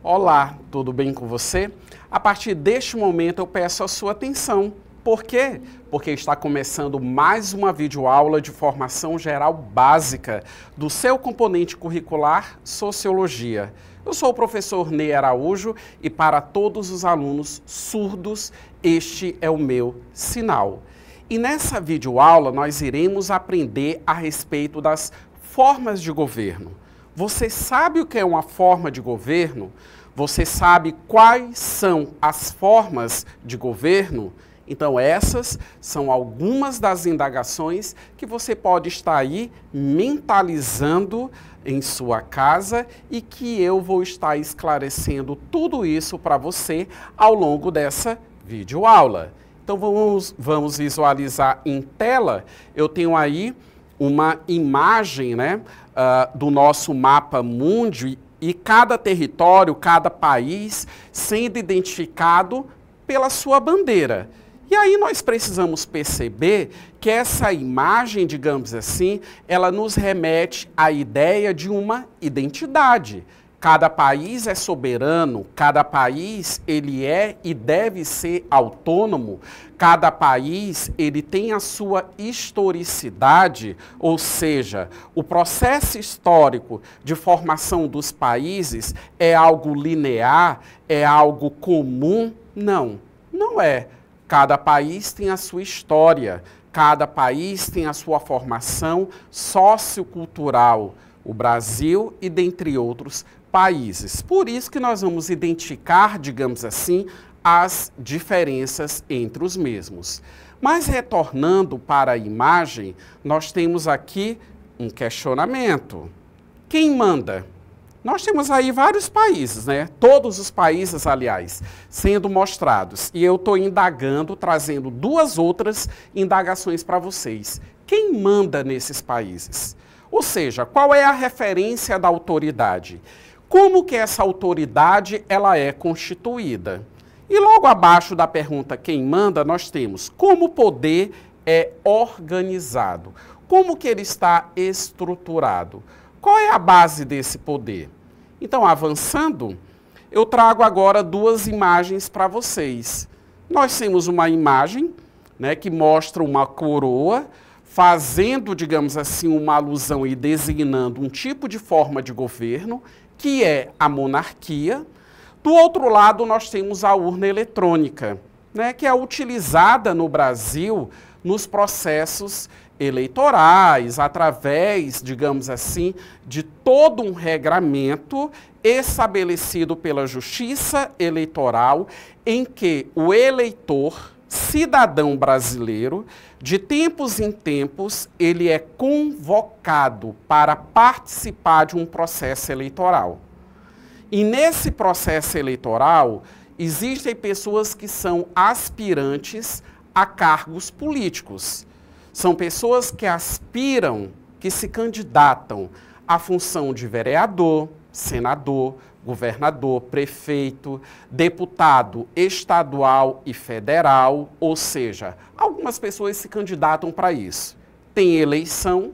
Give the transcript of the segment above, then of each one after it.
Olá, tudo bem com você? A partir deste momento eu peço a sua atenção. Por quê? Porque está começando mais uma videoaula de formação geral básica do seu componente curricular Sociologia. Eu sou o professor Ney Araújo e para todos os alunos surdos, este é o meu sinal. E nessa videoaula nós iremos aprender a respeito das formas de governo. Você sabe o que é uma forma de governo? Você sabe quais são as formas de governo? Então essas são algumas das indagações que você pode estar aí mentalizando em sua casa e que eu vou estar esclarecendo tudo isso para você ao longo dessa videoaula. Então vamos visualizar em tela. Eu tenho aí uma imagem, do nosso mapa mundi e cada território, cada país sendo identificado pela sua bandeira. E aí nós precisamos perceber que essa imagem, digamos assim, ela nos remete à ideia de uma identidade. Cada país é soberano, cada país ele é e deve ser autônomo, cada país ele tem a sua historicidade, ou seja, o processo histórico de formação dos países é algo linear, é algo comum? Não, não é. Cada país tem a sua história, cada país tem a sua formação sociocultural, o Brasil e dentre outros países. Por isso que nós vamos identificar, digamos assim, as diferenças entre os mesmos. Mas retornando para a imagem, nós temos aqui um questionamento. Quem manda? Nós temos aí vários países, Todos os países, aliás, sendo mostrados. E eu estou indagando, trazendo duas outras indagações para vocês. Quem manda nesses países? Ou seja, qual é a referência da autoridade? Como que essa autoridade ela é constituída? E logo abaixo da pergunta quem manda, nós temos como o poder é organizado. Como que ele está estruturado? Qual é a base desse poder? Então, avançando, eu trago agora duas imagens para vocês. Nós temos uma imagem, que mostra uma coroa, fazendo, digamos assim, uma alusão e designando um tipo de forma de governo, que é a monarquia. Do outro lado, nós temos a urna eletrônica, que é utilizada no Brasil nos processos eleitorais, através, digamos assim, de todo um regramento estabelecido pela Justiça Eleitoral, em que o eleitor, cidadão brasileiro, de tempos em tempos, ele é convocado para participar de um processo eleitoral. E nesse processo eleitoral, existem pessoas que são aspirantes a cargos políticos. São pessoas que aspiram, que se candidatam à função de vereador, senador, governador, prefeito, deputado estadual e federal, ou seja, algumas pessoas se candidatam para isso. Tem eleição,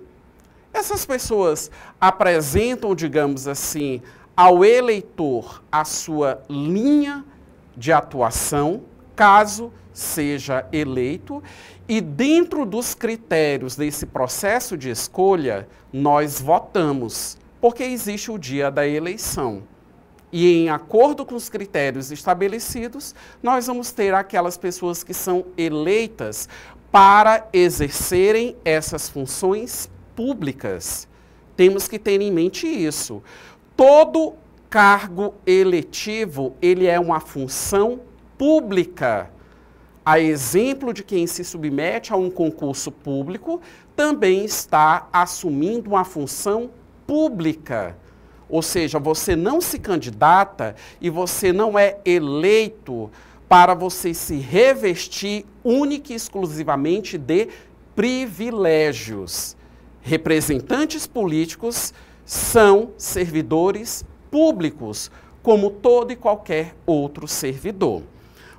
essas pessoas apresentam, digamos assim, ao eleitor a sua linha de atuação, caso seja eleito, e dentro dos critérios desse processo de escolha, nós votamos, porque existe o dia da eleição. E em acordo com os critérios estabelecidos, nós vamos ter aquelas pessoas que são eleitas para exercerem essas funções públicas. Temos que ter em mente isso. Todo cargo eletivo, ele é uma função pública. A exemplo de quem se submete a um concurso público, também está assumindo uma função pública. Ou seja, você não se candidata e você não é eleito para você se revestir única e exclusivamente de privilégios. Representantes políticos são servidores públicos, como todo e qualquer outro servidor.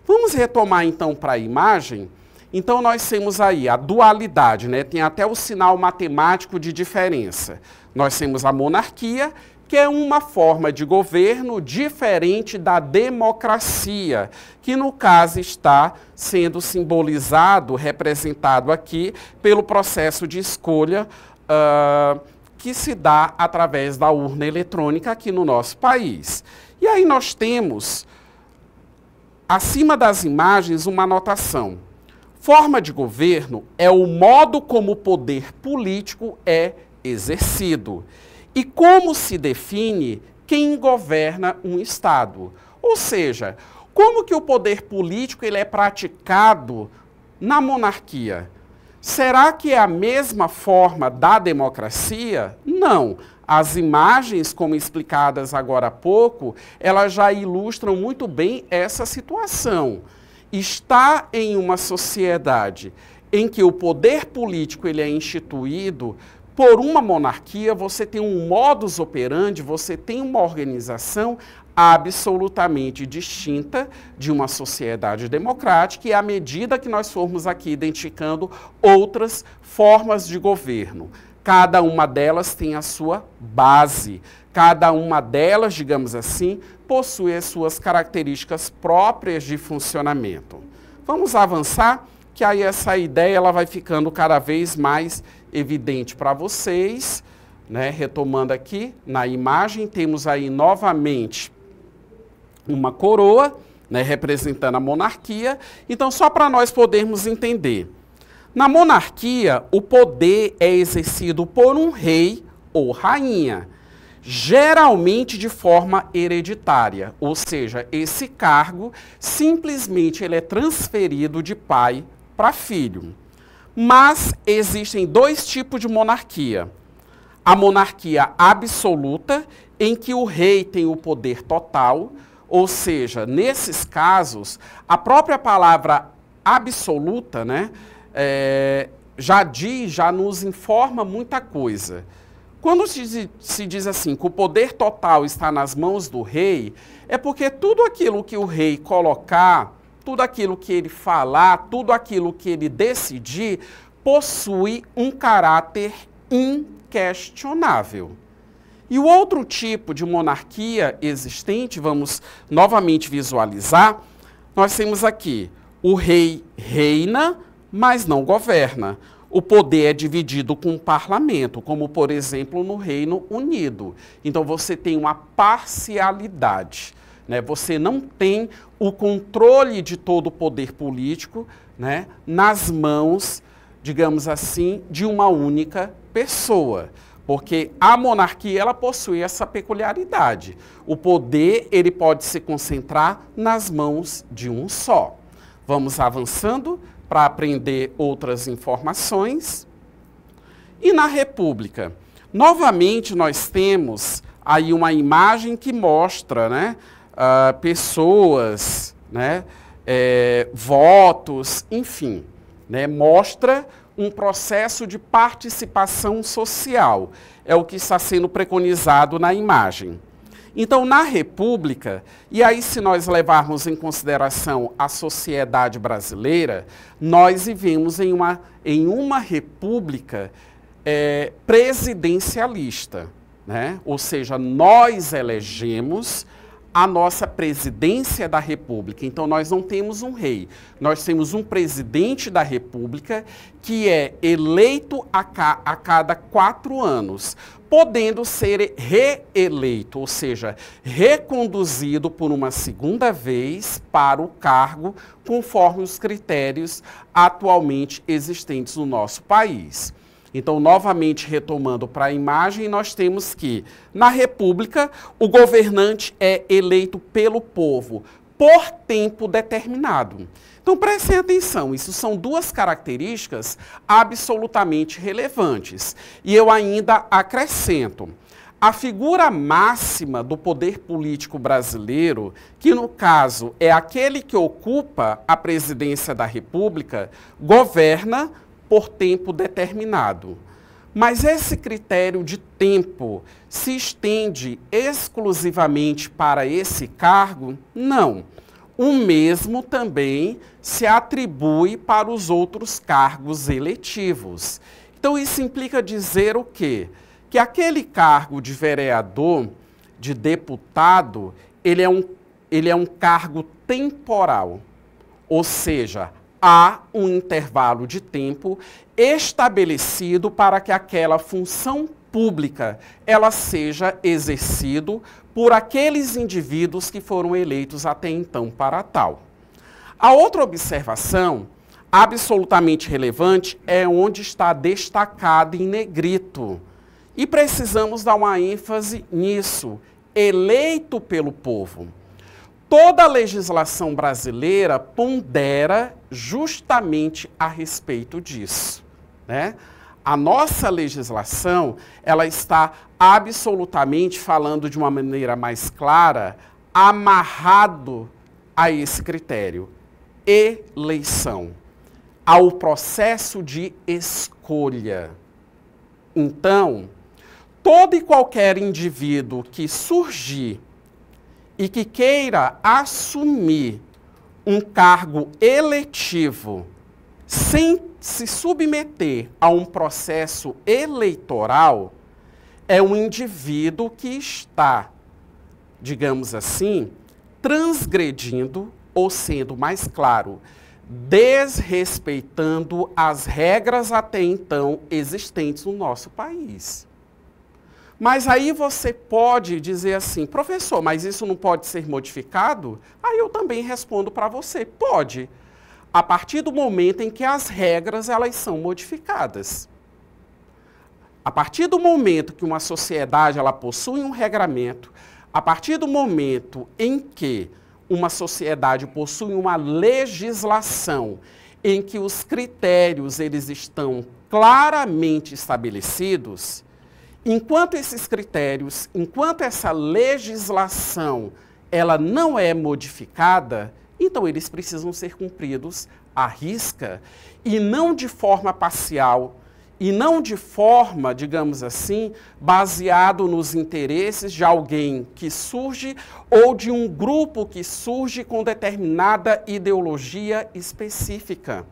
Vamos retomar então para a imagem Então nós temos aí a dualidade, né? Tem até o sinal matemático de diferença. Nós temos a monarquia, que é uma forma de governo diferente da democracia, que no caso está sendo simbolizado, representado aqui pelo processo de escolha que se dá através da urna eletrônica aqui no nosso país. E aí nós temos, acima das imagens, uma anotação. Forma de governo é o modo como o poder político é exercido. E como se define quem governa um Estado? Ou seja, como que o poder político ele é praticado na monarquia? Será que é a mesma forma da democracia? Não. As imagens, como explicadas agora há pouco, elas já ilustram muito bem essa situação. Está em uma sociedade em que o poder político ele é instituído por uma monarquia, você tem um modus operandi, você tem uma organização absolutamente distinta de uma sociedade democrática, e à medida que nós formos aqui identificando outras formas de governo, cada uma delas tem a sua base, cada uma delas, digamos assim, possui as suas características próprias de funcionamento. Vamos avançar, que aí essa ideia ela vai ficando cada vez mais evidente para vocês, né? Retomando aqui, na imagem, temos aí novamente uma coroa, né, representando a monarquia. Então, só para nós podermos entender, na monarquia, o poder é exercido por um rei ou rainha, geralmente de forma hereditária, ou seja, esse cargo simplesmente ele é transferido de pai para filho. Mas existem dois tipos de monarquia. A monarquia absoluta, em que o rei tem o poder total, ou seja, nesses casos, a própria palavra absoluta, né, já nos informa muita coisa. Quando se diz assim que o poder total está nas mãos do rei, é porque tudo aquilo que o rei colocar, tudo aquilo que ele falar, tudo aquilo que ele decidir, possui um caráter inquestionável. E o outro tipo de monarquia existente, vamos novamente visualizar, nós temos aqui, o rei reina, mas não governa. O poder é dividido com o parlamento, como, por exemplo, no Reino Unido. Então, você tem uma parcialidade, né? Você não tem o controle de todo o poder político, né, nas mãos, digamos assim, de uma única pessoa. Porque a monarquia ela possui essa peculiaridade. O poder ele pode se concentrar nas mãos de um só. Vamos avançando para aprender outras informações. E na República, novamente nós temos aí uma imagem que mostra, né, pessoas, né, votos, enfim, né, mostra um processo de participação social. É o que está sendo preconizado na imagem. Então, na República, e aí se nós levarmos em consideração a sociedade brasileira, nós vivemos em uma república presidencialista, né? Ou seja, nós elegemos a nossa presidência da República. Então, nós não temos um rei, nós temos um presidente da República que é eleito a cada 4 anos, podendo ser reeleito, ou seja, reconduzido por uma segunda vez para o cargo, conforme os critérios atualmente existentes no nosso país. Então, novamente retomando para a imagem, nós temos que, na República, o governante é eleito pelo povo por tempo determinado. Então, prestem atenção, isso são 2 características absolutamente relevantes. E eu ainda acrescento, a figura máxima do poder político brasileiro, que no caso é aquele que ocupa a presidência da República, governa por tempo determinado. Mas esse critério de tempo se estende exclusivamente para esse cargo? Não. O mesmo também se atribui para os outros cargos eletivos. Então, isso implica dizer o quê? Que aquele cargo de vereador, de deputado, ele é um cargo temporal. Ou seja, há um intervalo de tempo estabelecido para que aquela função pública ela seja exercida por aqueles indivíduos que foram eleitos até então para tal. A outra observação, absolutamente relevante, é onde está destacado em negrito. E precisamos dar uma ênfase nisso, eleito pelo povo. Toda a legislação brasileira pondera justamente a respeito disso, né? A nossa legislação, ela está absolutamente falando de uma maneira mais clara, amarrado a esse critério, eleição, ao processo de escolha. Então, todo e qualquer indivíduo que surgir e que queira assumir um cargo eletivo sem se submeter a um processo eleitoral, é um indivíduo que está, digamos assim, transgredindo, ou sendo mais claro, desrespeitando as regras até então existentes no nosso país. Mas aí você pode dizer assim, professor, mas isso não pode ser modificado? Aí eu também respondo para você, pode. A partir do momento em que as regras elas são modificadas. A partir do momento que uma sociedade ela possui um regramento, a partir do momento em que uma sociedade possui uma legislação em que os critérios eles estão claramente estabelecidos, enquanto esses critérios, enquanto essa legislação ela não é modificada, então eles precisam ser cumpridos à risca e não de forma parcial e não de forma, digamos assim, baseado nos interesses de alguém que surge ou de um grupo que surge com determinada ideologia específica.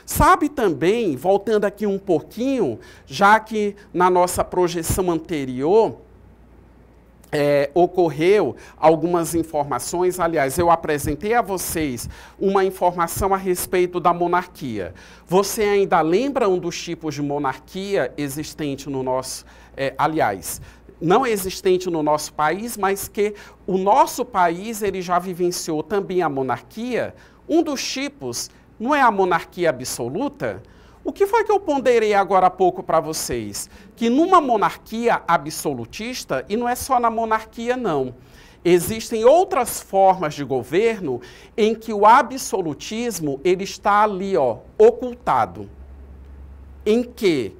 Sabe também, voltando aqui um pouquinho, já que na nossa projeção anterior ocorreu algumas informações, aliás, eu apresentei a vocês uma informação a respeito da monarquia. Você ainda lembra um dos tipos de monarquia existente no nosso, aliás, não existente no nosso país, mas que o nosso país ele já vivenciou também a monarquia? Um dos tipos não é a monarquia absoluta? O que foi que eu ponderei agora há pouco para vocês? Que numa monarquia absolutista, e não é só na monarquia não, existem outras formas de governo em que o absolutismo ele está ali, ocultado. Em que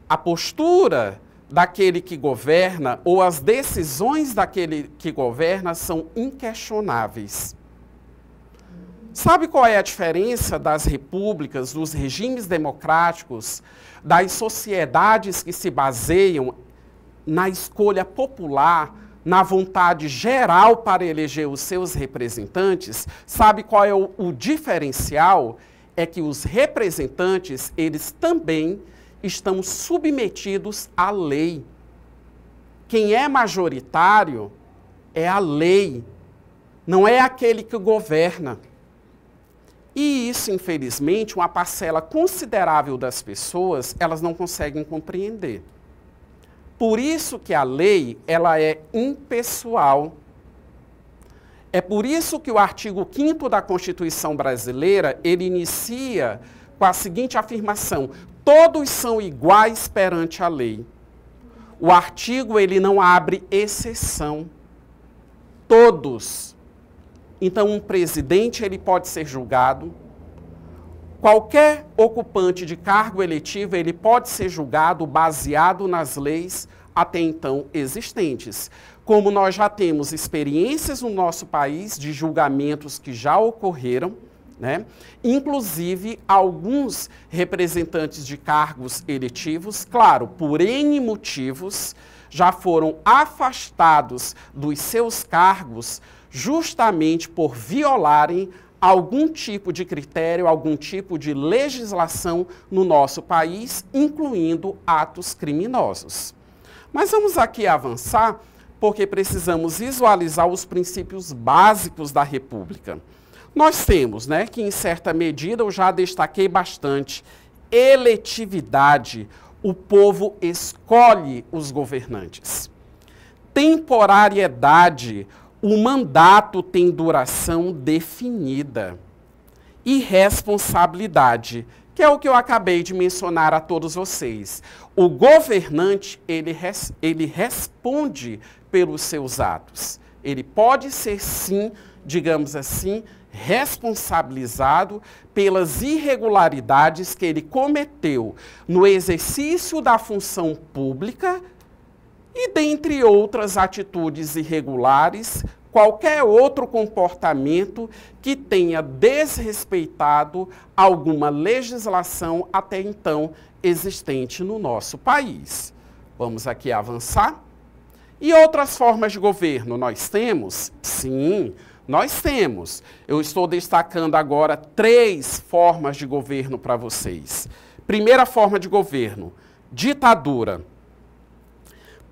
a postura daquele que governa ou as decisões daquele que governa são inquestionáveis. Sabe qual é a diferença das repúblicas, dos regimes democráticos, das sociedades que se baseiam na escolha popular, na vontade geral para eleger os seus representantes? Sabe qual é o diferencial? É que os representantes, eles também estão submetidos à lei. Quem é majoritário é a lei, não é aquele que governa. E isso, infelizmente, uma parcela considerável das pessoas, elas não conseguem compreender. Por isso que a lei, ela é impessoal. É por isso que o artigo 5º da Constituição Brasileira, ele inicia com a seguinte afirmação: todos são iguais perante a lei. O artigo, ele não abre exceção. Todos. Então, um presidente ele pode ser julgado, qualquer ocupante de cargo eletivo ele pode ser julgado baseado nas leis até então existentes. Como nós já temos experiências no nosso país de julgamentos que já ocorreram, né? Inclusive alguns representantes de cargos eletivos, claro, por N motivos, já foram afastados dos seus cargos justamente por violarem algum tipo de critério, algum tipo de legislação no nosso país, incluindo atos criminosos. Mas vamos aqui avançar, porque precisamos visualizar os princípios básicos da República. Nós temos, que em certa medida eu já destaquei bastante, eletividade, o povo escolhe os governantes. Temporariedade, o mandato tem duração definida. E responsabilidade, que é o que eu acabei de mencionar a todos vocês. O governante, ele responde pelos seus atos. Ele pode ser, sim, digamos assim, responsabilizado pelas irregularidades que ele cometeu no exercício da função pública e, dentre outras atitudes irregulares, qualquer outro comportamento que tenha desrespeitado alguma legislação até então existente no nosso país. Vamos aqui avançar. E outras formas de governo nós temos? Sim, nós temos. Eu estou destacando agora 3 formas de governo para vocês. Primeira forma de governo, ditadura.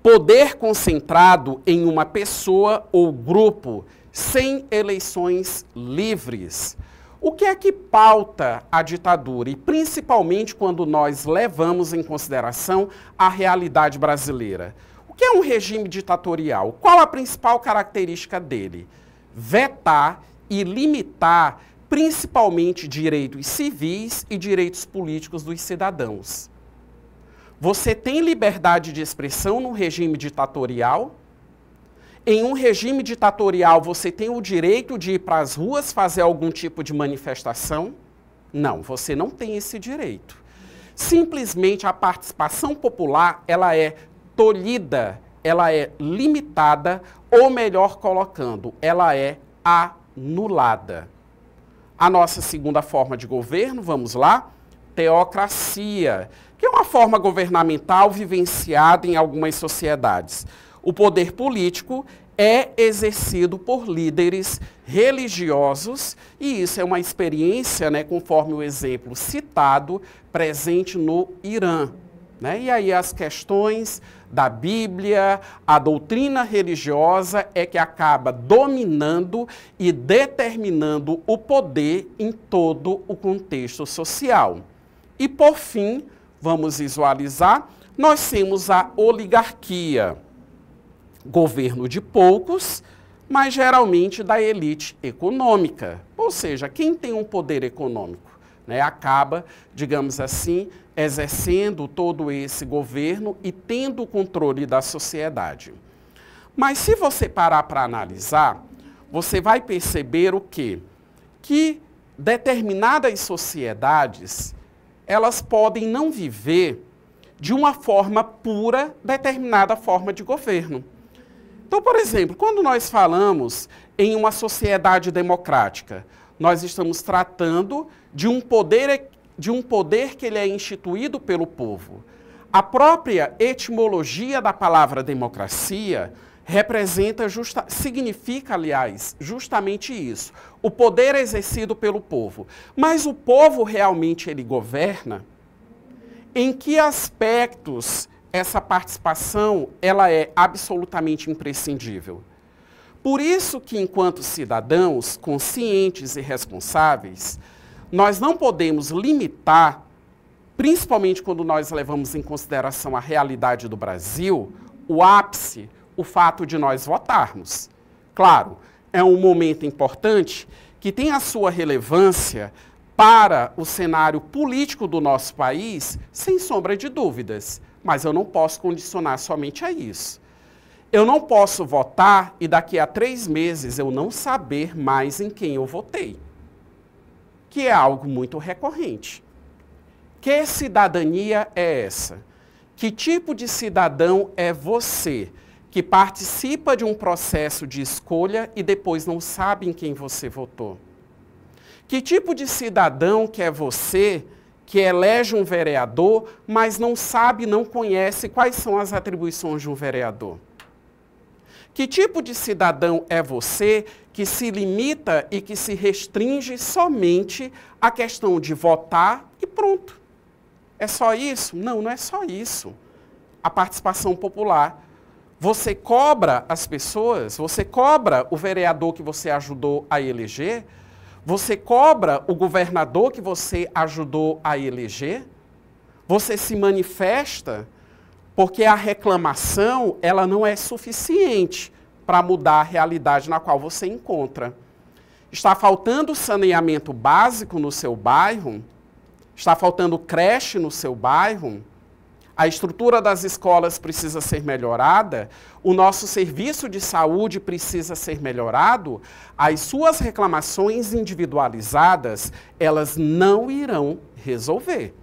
Poder concentrado em uma pessoa ou grupo, sem eleições livres. O que é que pauta a ditadura? E principalmente quando nós levamos em consideração a realidade brasileira. O que é um regime ditatorial? Qual a principal característica dele? Vetar e limitar principalmente direitos civis e direitos políticos dos cidadãos. Você tem liberdade de expressão num regime ditatorial? Em um regime ditatorial, você tem o direito de ir para as ruas fazer algum tipo de manifestação? Não, você não tem esse direito. Simplesmente a participação popular, ela é tolhida, ela é limitada, ou melhor colocando, ela é anulada. A nossa segunda forma de governo, vamos lá, teocracia, que é uma forma governamental vivenciada em algumas sociedades. O poder político é exercido por líderes religiosos, e isso é uma experiência, conforme o exemplo citado, presente no Irã. E aí as questões da Bíblia, a doutrina religiosa é que acaba dominando e determinando o poder em todo o contexto social. E por fim, vamos visualizar, nós temos a oligarquia, governo de poucos, mas geralmente da elite econômica, ou seja, quem tem um poder econômico, acaba, digamos assim, exercendo todo esse governo e tendo o controle da sociedade. Mas se você parar para analisar, você vai perceber o quê? Que determinadas sociedades, elas podem não viver de uma forma pura determinada forma de governo. Então, por exemplo, quando nós falamos em uma sociedade democrática, nós estamos tratando de um poder que ele é instituído pelo povo. A própria etimologia da palavra democracia significa, aliás, justamente isso. O poder é exercido pelo povo. Mas o povo realmente ele governa? Em que aspectos essa participação ela é absolutamente imprescindível? Por isso que, enquanto cidadãos conscientes e responsáveis, nós não podemos limitar, principalmente quando nós levamos em consideração a realidade do Brasil, o ápice, o fato de nós votarmos. Claro, é um momento importante que tem a sua relevância para o cenário político do nosso país, sem sombra de dúvidas, mas eu não posso condicionar somente a isso. Eu não posso votar e daqui a 3 meses eu não saber mais em quem eu votei, que é algo muito recorrente. Que cidadania é essa? Que tipo de cidadão é você que participa de um processo de escolha e depois não sabe em quem você votou? Que tipo de cidadão que é você que elege um vereador, mas não sabe, não conhece quais são as atribuições de um vereador? Que tipo de cidadão é você que se limita e que se restringe somente à questão de votar e pronto? É só isso? Não, não é só isso. A participação popular. Você cobra as pessoas, você cobra o vereador que você ajudou a eleger, você cobra o governador que você ajudou a eleger, você se manifesta, porque a reclamação ela não é suficiente para mudar a realidade na qual você encontra. Está faltando saneamento básico no seu bairro? Está faltando creche no seu bairro? A estrutura das escolas precisa ser melhorada? O nosso serviço de saúde precisa ser melhorado? As suas reclamações individualizadas, elas não irão resolver.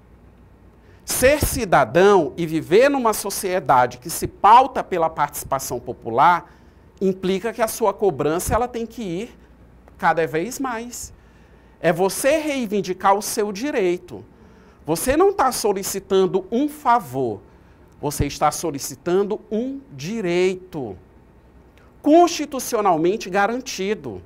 Ser cidadão e viver numa sociedade que se pauta pela participação popular implica que a sua cobrança ela tem que ir cada vez mais. É você reivindicar o seu direito. Você não está solicitando um favor, você está solicitando um direito constitucionalmente garantido.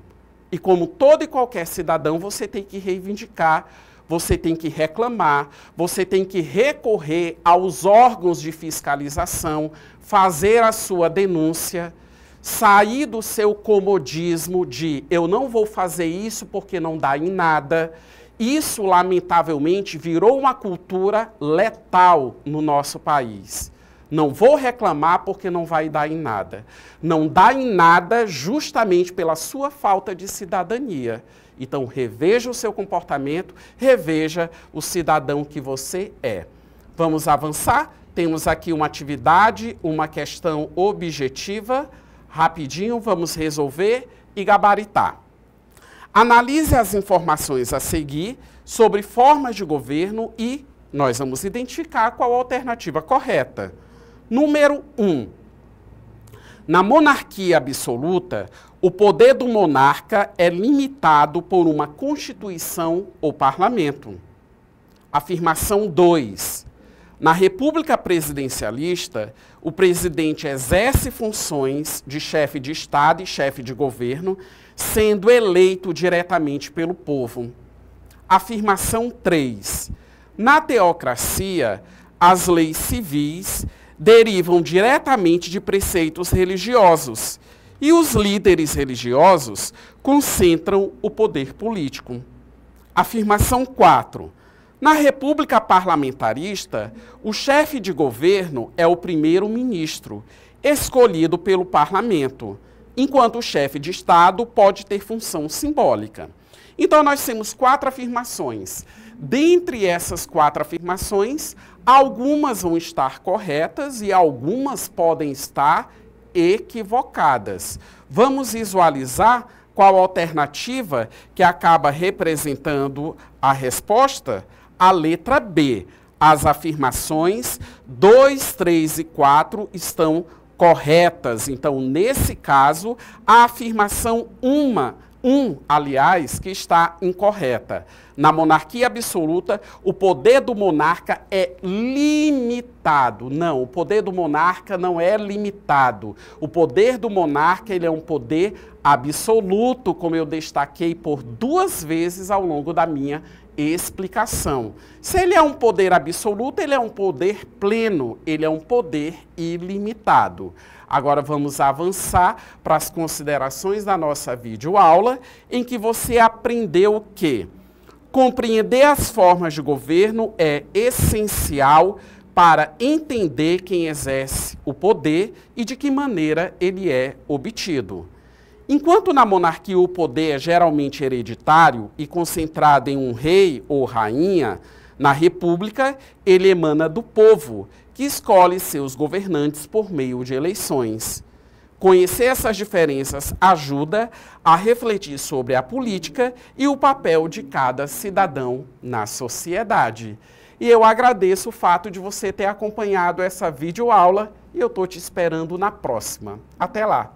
E como todo e qualquer cidadão, você tem que reivindicar, você tem que reclamar, você tem que recorrer aos órgãos de fiscalização, fazer a sua denúncia, sair do seu comodismo de eu não vou fazer isso porque não dá em nada. Isso, lamentavelmente, virou uma cultura letal no nosso país. Não vou reclamar porque não vai dar em nada. Não dá em nada justamente pela sua falta de cidadania. Então, reveja o seu comportamento, reveja o cidadão que você é. Vamos avançar? Temos aqui uma atividade, uma questão objetiva. Rapidinho, vamos resolver e gabaritar. Analise as informações a seguir sobre formas de governo e nós vamos identificar qual a alternativa correta. Número 1. Na monarquia absoluta, o poder do monarca é limitado por uma constituição ou parlamento. Afirmação 2. Na república presidencialista, o presidente exerce funções de chefe de Estado e chefe de governo, sendo eleito diretamente pelo povo. Afirmação 3. Na teocracia, as leis civis derivam diretamente de preceitos religiosos e os líderes religiosos concentram o poder político. Afirmação 4. Na república parlamentarista, o chefe de governo é o primeiro-ministro, escolhido pelo parlamento, enquanto o chefe de Estado pode ter função simbólica. Então, nós temos 4 afirmações. Dentre essas 4 afirmações, algumas vão estar corretas e algumas podem estar equivocadas. Vamos visualizar qual alternativa que acaba representando a resposta? A letra B. As afirmações 2, 3 e 4 estão corretas. Então, nesse caso, a afirmação 1, aliás, que está incorreta. Na monarquia absoluta, o poder do monarca é limitado. Não, o poder do monarca não é limitado. O poder do monarca ele é um poder absoluto, como eu destaquei por 2 vezes ao longo da minha explicação. Se ele é um poder absoluto, ele é um poder pleno, ele é um poder ilimitado. Agora vamos avançar para as considerações da nossa videoaula, em que você aprendeu que compreender as formas de governo é essencial para entender quem exerce o poder e de que maneira ele é obtido. Enquanto na monarquia o poder é geralmente hereditário e concentrado em um rei ou rainha, na república ele emana do povo, que escolhe seus governantes por meio de eleições. Conhecer essas diferenças ajuda a refletir sobre a política e o papel de cada cidadão na sociedade. E eu agradeço o fato de você ter acompanhado essa videoaula e eu estou te esperando na próxima. Até lá!